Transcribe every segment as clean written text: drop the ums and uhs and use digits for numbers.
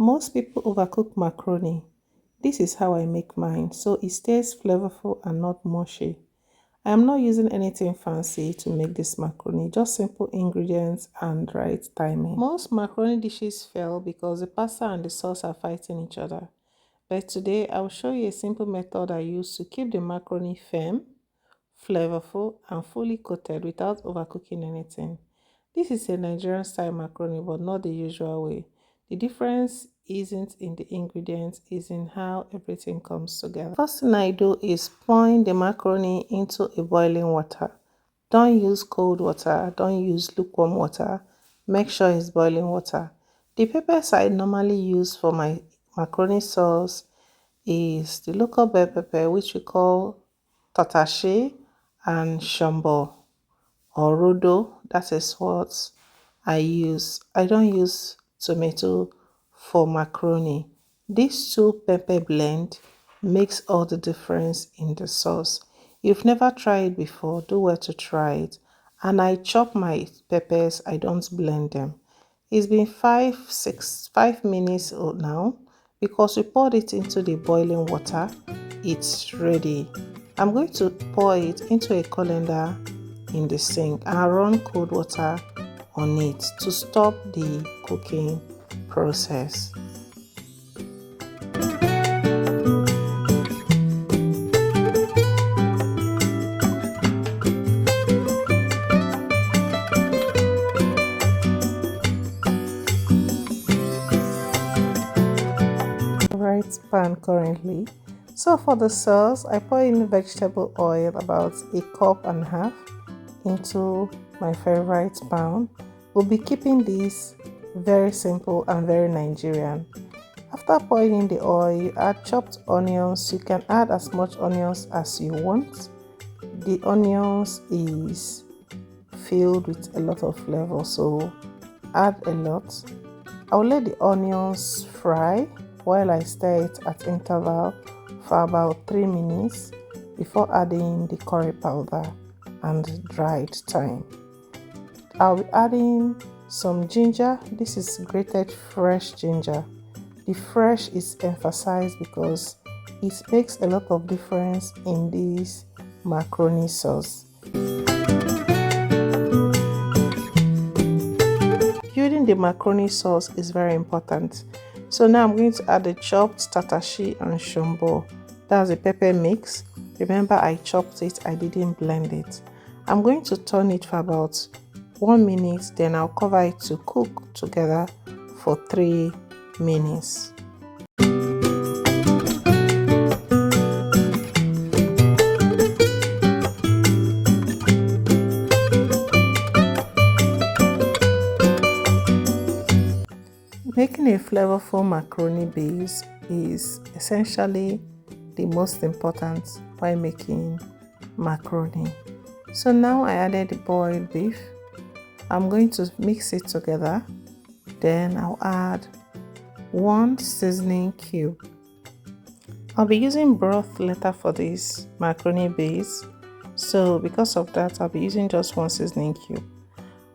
Most people overcook macaroni. This is how I make mine, so it stays flavorful and not mushy. I am not using anything fancy to make this macaroni, just simple ingredients and right timing. Most macaroni dishes fail because the pasta and the sauce are fighting each other. But today I will show you a simple method I use to keep the macaroni firm, flavorful, and fully coated without overcooking anything. This is a Nigerian style macaroni, but not the usual way. The difference isn't in the ingredients, it's in how everything comes together. First thing I do is pour the macaroni into a boiling water. Don't use cold water, don't use lukewarm water. Make sure it's boiling water. The peppers I normally use for my macaroni sauce is the local bell pepper, which we call tatashe, and shombo or rodo. That is what I use. I don't use tomato for macaroni. These two pepper blend makes all the difference in the sauce. If you've never tried it before, do well to try it. And I chop my peppers, I don't blend them. It's been 5 minutes now because we poured it into the boiling water. It's ready. I'm going to pour it into a colander in the sink and run cold water on it to stop the cooking process. Right pan currently. So for the sauce, I pour in vegetable oil about 1.5 cups into my favorite pan. We'll be keeping this very simple and very Nigerian. After pouring in the oil, you add chopped onions. You can add as much onions as you want. The onions is filled with a lot of flavor, so add a lot. I'll let the onions fry while I stir it at interval for about 3 minutes before adding the curry powder and dried thyme. I'll be adding some ginger. This is grated fresh ginger. The fresh is emphasized because it makes a lot of difference in this macaroni sauce. Building the macaroni sauce is very important. So now I'm going to add the chopped tatashi and shombo. That's a pepper mix. Remember, I chopped it, I didn't blend it. I'm going to turn it for about 1 minute, then I'll cover it to cook together for 3 minutes. Making a flavorful macaroni base is essentially the most important while making macaroni. So now I added the boiled beef. I'm going to mix it together. Then I'll add 1 seasoning cube. I'll be using broth later for this macaroni base. So because of that, I'll be using just 1 seasoning cube.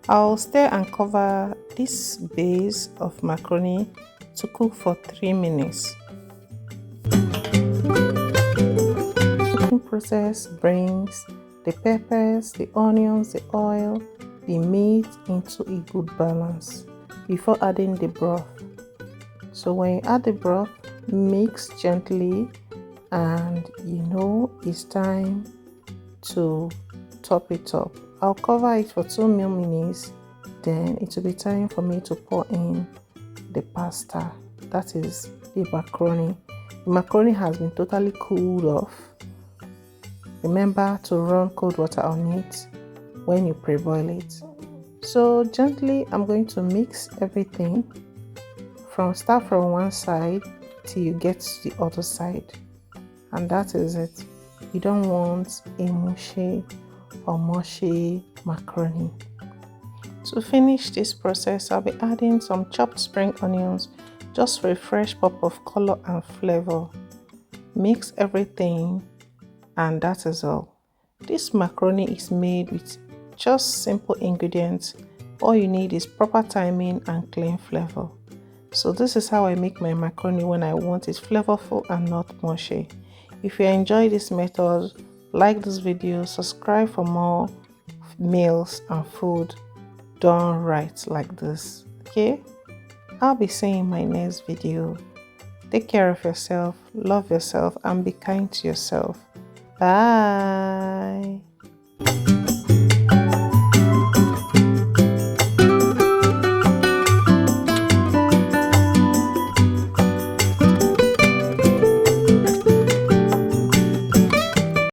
I'll stir and cover this base of macaroni to cook for 3 minutes. The cooking process brings the peppers, the onions, the oil, the meat into a good balance before adding the broth. So when you add the broth, mix gently, and it's time to top it up. I'll cover it for 2 more minutes, then it will be time for me to pour in the pasta, that is the macaroni. The macaroni has been totally cooled off. Remember to run cold water on it when you pre-boil it. So gently I'm going to mix everything start from one side till you get to the other side, and that is it. You don't want a mushy or mushy macaroni. To finish this process, I'll be adding some chopped spring onions just for a fresh pop of color and flavor. Mix everything, and that is all. This macaroni is made with just simple ingredients. All you need is proper timing and clean flavor. So this is how I make my macaroni when I want it flavorful and not mushy. If you enjoy this method, like this video, subscribe for more meals and food done right like this. Okay, I'll be seeing you in my next video. Take care of yourself, love yourself, and be kind to yourself. Bye.